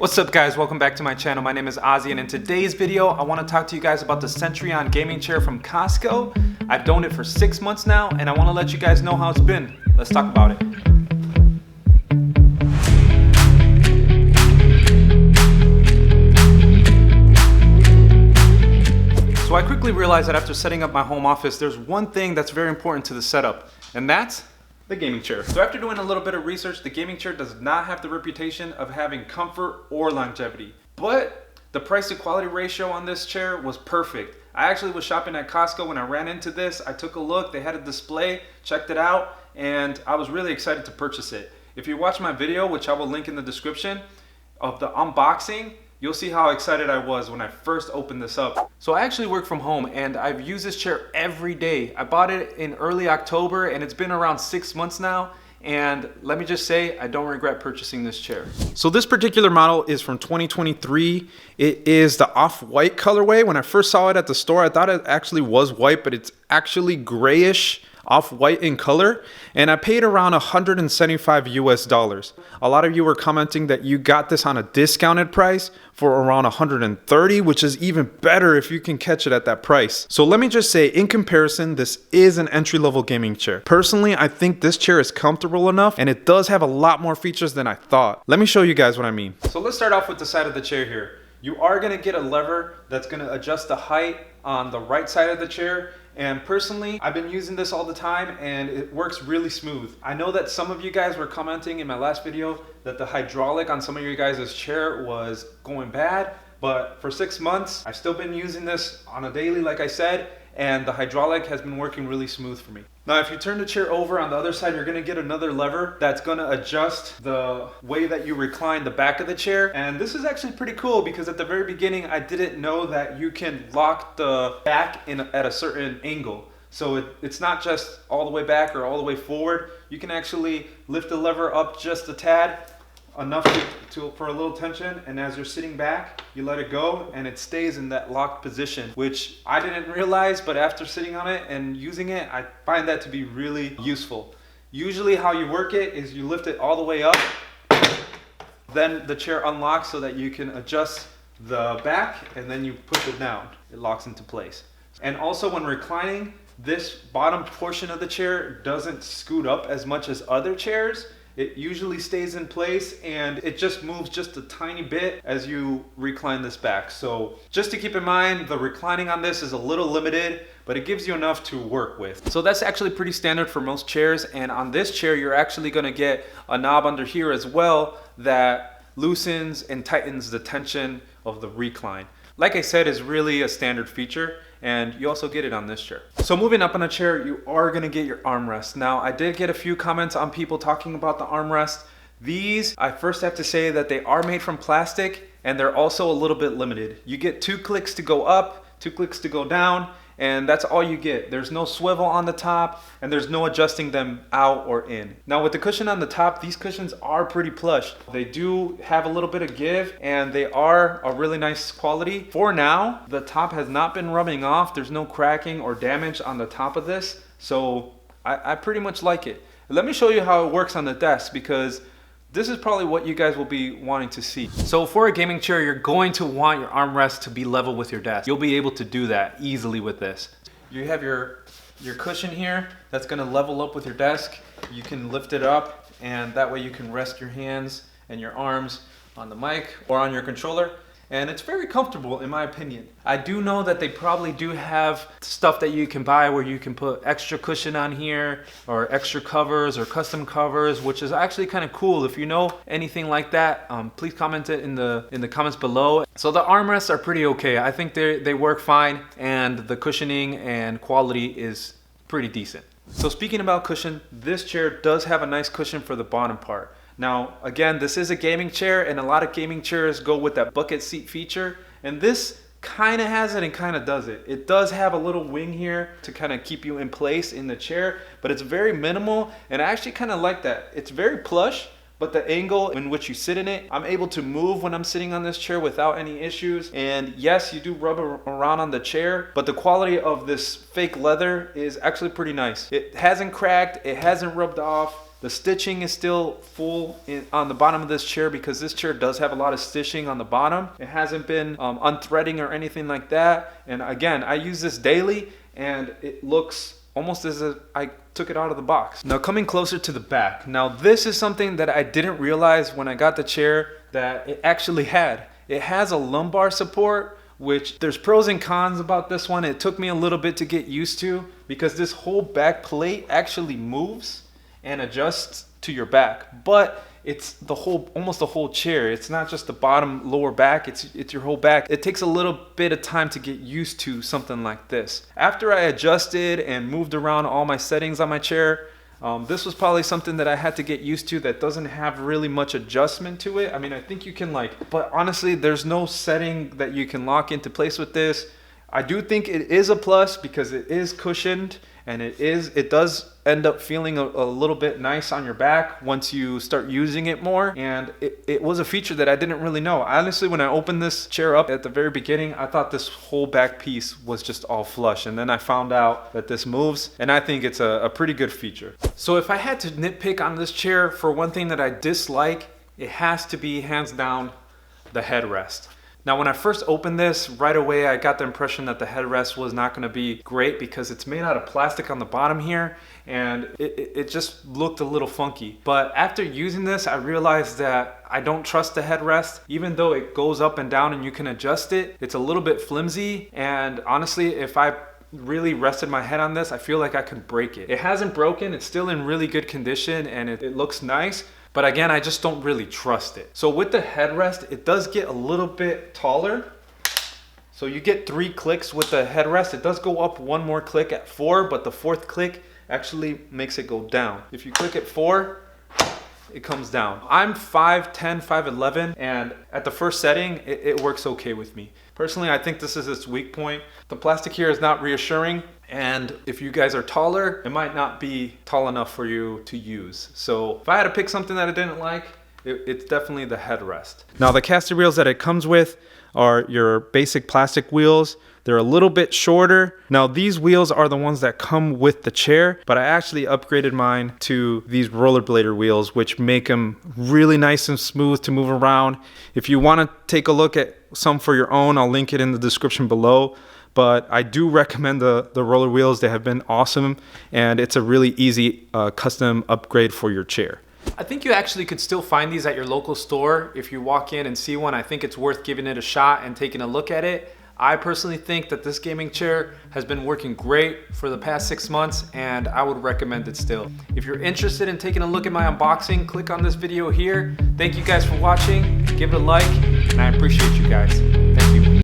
What's up guys, welcome back to my channel. My name is Ozzy and in today's video I want to talk to you guys about the Centurion gaming chair from Costco. I've owned it for 6 months now and I want to let you guys know how it's been. Let's talk about it. So I quickly realized that after setting up my home office, there's one thing that's very important to the setup, and that's the gaming chair. So after doing a little bit of research, the gaming chair does not have the reputation of having comfort or longevity, but the price to quality ratio on this chair was perfect. I actually was shopping at Costco when I ran into this. I took a look, they had a display, checked it out, and I was really excited to purchase it. If you watch my video, which I will link in the description, of the unboxing, you'll see how excited I was when I first opened this up. So I actually work from home and I've used this chair every day. I bought it in early October and it's been around 6 months now. And let me just say, I don't regret purchasing this chair. So this particular model is from 2023. It is the off-white colorway. When I first saw it at the store, I thought it actually was white, but it's actually grayish off-white in color, and I paid around $175 US. A lot of you were commenting that you got this on a discounted price for around $130, which is even better if you can catch it at that price. So let me just say, in comparison, this is an entry-level gaming chair. Personally, I think this chair is comfortable enough and it does have a lot more features than I thought. Let me show you guys what I mean. So let's start off with the side of the chair here. You are gonna get a lever that's gonna adjust the height on the right side of the chair. And personally, I've been using this all the time and it works really smooth. I know that some of you guys were commenting in my last video that the hydraulic on some of your guys' chair was going bad, but for 6 months, I've still been using this on a daily, like I said, and the hydraulic has been working really smooth for me. Now, if you turn the chair over on the other side, you're gonna get another lever that's gonna adjust the way that you recline the back of the chair. And this is actually pretty cool because at the very beginning, I didn't know that you can lock the back in at a certain angle. So it's not just all the way back or all the way forward. You can actually lift the lever up just a tad, enough for a little tension, and as you're sitting back, you let it go and it stays in that locked position, which I didn't realize, but after sitting on it and using it, I find that to be really useful. Usually how you work it is you lift it all the way up, then the chair unlocks so that you can adjust the back, and then you push it down. It locks into place. And also when reclining, this bottom portion of the chair doesn't scoot up as much as other chairs. It usually stays in place and it just moves just a tiny bit as you recline this back. So just to keep in mind, the reclining on this is a little limited, but it gives you enough to work with. So that's actually pretty standard for most chairs. And on this chair, you're actually gonna get a knob under here as well that loosens and tightens the tension of the recline. Like I said, is really a standard feature, and you also get it on this chair. So moving up on a chair, you are gonna get your armrest. Now, I did get a few comments on people talking about the armrest. These, I first have to say that they are made from plastic and they're also a little bit limited. You get 2 clicks to go up, 2 clicks to go down, and that's all you get. There's no swivel on the top and there's no adjusting them out or in. Now with the cushion on the top, these cushions are pretty plush. They do have a little bit of give and they are a really nice quality. For now, the top has not been rubbing off. There's no cracking or damage on the top of this. So I pretty much like it. Let me show you how it works on the desk because this is probably what you guys will be wanting to see. So for a gaming chair, you're going to want your armrest to be level with your desk. You'll be able to do that easily with this. You have your cushion here that's gonna level up with your desk. You can lift it up and that way you can rest your hands and your arms on the mic or on your controller. And it's very comfortable in my opinion. I do know that they probably do have stuff that you can buy where you can put extra cushion on here or extra covers or custom covers, which is actually kind of cool. If you know anything like that, please comment it in the comments below. So the armrests are pretty okay. I think they work fine and the cushioning and quality is pretty decent. So speaking about cushion, this chair does have a nice cushion for the bottom part. Now, again, this is a gaming chair and a lot of gaming chairs go with that bucket seat feature. And this kind of has it and kind of does it. It does have a little wing here to kind of keep you in place in the chair, but it's very minimal. And I actually kind of like that. It's very plush, but the angle in which you sit in it, I'm able to move when I'm sitting on this chair without any issues. And yes, you do rub around on the chair, but the quality of this fake leather is actually pretty nice. It hasn't cracked, it hasn't rubbed off. The stitching is still full on the bottom of this chair because this chair does have a lot of stitching on the bottom. It hasn't been unthreading or anything like that. And again, I use this daily and it looks almost as if I took it out of the box. Now coming closer to the back. Now this is something that I didn't realize when I got the chair that it actually had. It has a lumbar support, which there's pros and cons about this one. It took me a little bit to get used to because this whole back plate actually moves and adjusts to your back, but it's the whole, almost the whole chair. It's not just the bottom lower back, it's your whole back. It takes a little bit of time to get used to something like this. After I adjusted and moved around all my settings on my chair, this was probably something that I had to get used to that doesn't have really much adjustment to it. I mean, I think you can but honestly, there's no setting that you can lock into place with this. I do think it is a plus because it is cushioned and it does end up feeling a little bit nice on your back once you start using it more. And it was a feature that I didn't really know. Honestly, when I opened this chair up at the very beginning, I thought this whole back piece was just all flush. And then I found out that this moves, and I think it's a pretty good feature. So if I had to nitpick on this chair for one thing that I dislike, it has to be hands down the headrest. Now, when I first opened this, right away I got the impression that the headrest was not going to be great because it's made out of plastic on the bottom here, and it just looked a little funky. But after using this, I realized that I don't trust the headrest. Even though it goes up and down and you can adjust it, it's a little bit flimsy, and honestly, if I really rested my head on this, I feel like I could break it. It hasn't broken, it's still in really good condition, and it looks nice. But again, I just don't really trust it. So with the headrest, it does get a little bit taller. So you get 3 clicks with the headrest. It does go up 1 more click at 4, but the 4th click actually makes it go down. If you click at 4, it comes down. I'm 5'10", 5'11", and at the first setting, it works okay with me. Personally, I think this is its weak point. The plastic here is not reassuring, and if you guys are taller, it might not be tall enough for you to use. So if I had to pick something that I didn't like, it's definitely the headrest. Now the caster wheels that it comes with are your basic plastic wheels. They're a little bit shorter. Now these wheels are the ones that come with the chair, but I actually upgraded mine to these rollerblader wheels, which make them really nice and smooth to move around. If you want to take a look at some for your own, I'll link it in the description below. But I do recommend the roller wheels. They have been awesome, and it's a really easy custom upgrade for your chair. I think you actually could still find these at your local store. If you walk in and see one, I think it's worth giving it a shot and taking a look at it. I personally think that this gaming chair has been working great for the past 6 months, and I would recommend it still. If you're interested in taking a look at my unboxing, click on this video here. Thank you guys for watching. Give it a like, and I appreciate you guys.